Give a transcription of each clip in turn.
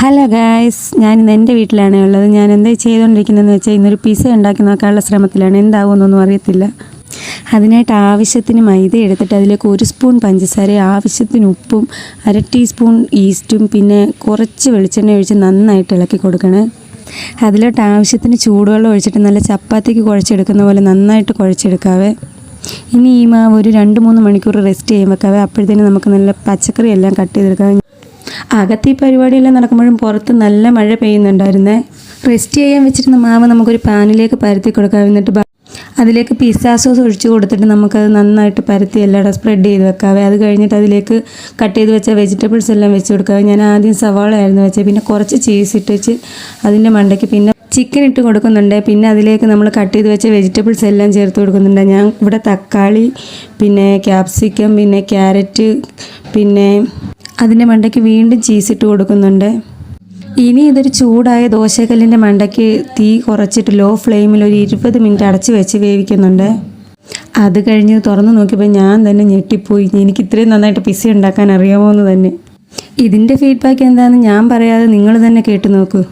Hello guys, ഞാനിന്ന് എൻ്റെ വീട്ടിലാണ് ഉള്ളത്. ഞാൻ എന്താ ചെയ്തുകൊണ്ടിരിക്കുന്നതെന്ന് വെച്ചാൽ ഇന്നൊരു പിസ്സ ഉണ്ടാക്കി നോക്കാനുള്ള ശ്രമത്തിലാണ്. എന്താകുമെന്നൊന്നും അറിയത്തില്ല. അതിനായിട്ട് ആവശ്യത്തിന് മൈദ എടുത്തിട്ട് അതിലേക്ക് 1 സ്പൂൺ പഞ്ചസാരയും ആവശ്യത്തിന് ഉപ്പും 1/2 ടീസ്പൂൺ ഈസ്റ്റും പിന്നെ കുറച്ച് വെളിച്ചെണ്ണ ഒഴിച്ച് നന്നായിട്ട് ഇളക്കി കൊടുക്കണം. അതിലോട്ട് ആവശ്യത്തിന് ചൂടുവെള്ളം ഒഴിച്ചിട്ട് നല്ല ചപ്പാത്തിക്ക് കുഴച്ചെടുക്കുന്ന പോലെ നന്നായിട്ട് കുഴച്ചെടുക്കാവേ. ഇനി ഈ മാവ് ഒരു 2-3 മണിക്കൂർ റെസ്റ്റ് ചെയ്യാൻ വെക്കാവേ. അപ്പോഴത്തേനും നമുക്ക് നല്ല പച്ചക്കറി എല്ലാം കട്ട് ചെയ്തെടുക്കാം. അകത്ത് ഈ പരിപാടിയെല്ലാം നടക്കുമ്പോഴും പുറത്ത് നല്ല മഴ പെയ്യുന്നുണ്ടായിരുന്നേ. റെസ്റ്റ് ചെയ്യാൻ വെച്ചിരുന്ന മാവ് നമുക്കൊരു പാനിലേക്ക് പരത്തി കൊടുക്കാം. എന്നിട്ട് അതിലേക്ക് പിസ്സ സോസ് ഒഴിച്ച് കൊടുത്തിട്ട് നമുക്കത് നന്നായിട്ട് പരത്തി എല്ലായിടം സ്പ്രെഡ് ചെയ്ത് വെക്കാവേ. അത് കഴിഞ്ഞിട്ട് അതിലേക്ക് കട്ട് ചെയ്ത് വെച്ച വെജിറ്റബിൾസ് എല്ലാം വെച്ച് കൊടുക്കാവേ. ഞാൻ ആദ്യം സവാളയായിരുന്നു വെച്ചത്, പിന്നെ കുറച്ച് ചീസ് ഇട്ടിച്ച് അതിൻ്റെ മണ്ടയ്ക്ക് പിന്നെ ചിക്കൻ ഇട്ട് കൊടുക്കുന്നുണ്ട്. പിന്നെ അതിലേക്ക് നമ്മൾ കട്ട് ചെയ്ത് വെച്ച വെജിറ്റബിൾസ് എല്ലാം ചേർത്ത് കൊടുക്കുന്നുണ്ട്. ഞാൻ ഇവിടെ തക്കാളി, പിന്നെ ക്യാപ്സിക്കം, പിന്നെ ക്യാരറ്റ്, പിന്നെ അതിൻ്റെ മണ്ടയ്ക്ക് വീണ്ടും ചീസ് ഇട്ട് കൊടുക്കുന്നുണ്ട്. ഇനി ഇതൊരു ചൂടായ ദോശക്കല്ലിൻ്റെ മണ്ടയ്ക്ക് തീ കുറച്ചിട്ട് ലോ ഫ്ലെയിമിൽ ഒരു 20 മിനിറ്റ് അടച്ച് വെച്ച് വേവിക്കുന്നുണ്ട്. അത് കഴിഞ്ഞ് തുറന്ന് നോക്കിയപ്പോൾ ഞാൻ തന്നെ ഞെട്ടിപ്പോയി. എനിക്ക് ഇത്രയും നന്നായിട്ട് പിസ്സ ഉണ്ടാക്കാൻ അറിയാമോ എന്ന് തന്നെ. ഇതിൻ്റെ ഫീഡ്ബാക്ക് എന്താണെന്ന് ഞാൻ പറയാതെ നിങ്ങൾ തന്നെ കേട്ട് നോക്കൂ.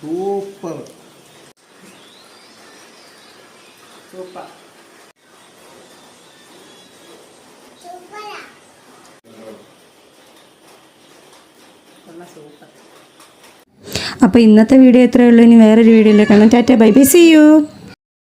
സൂപ്പർ അപ്പോൾ ഇന്നത്തെ വീഡിയോ ഇത്രയേ ഉള്ളൂ. ഇനി വേറൊരു വീഡിയോയിൽ കാണാം. Tata, bye bye, see U.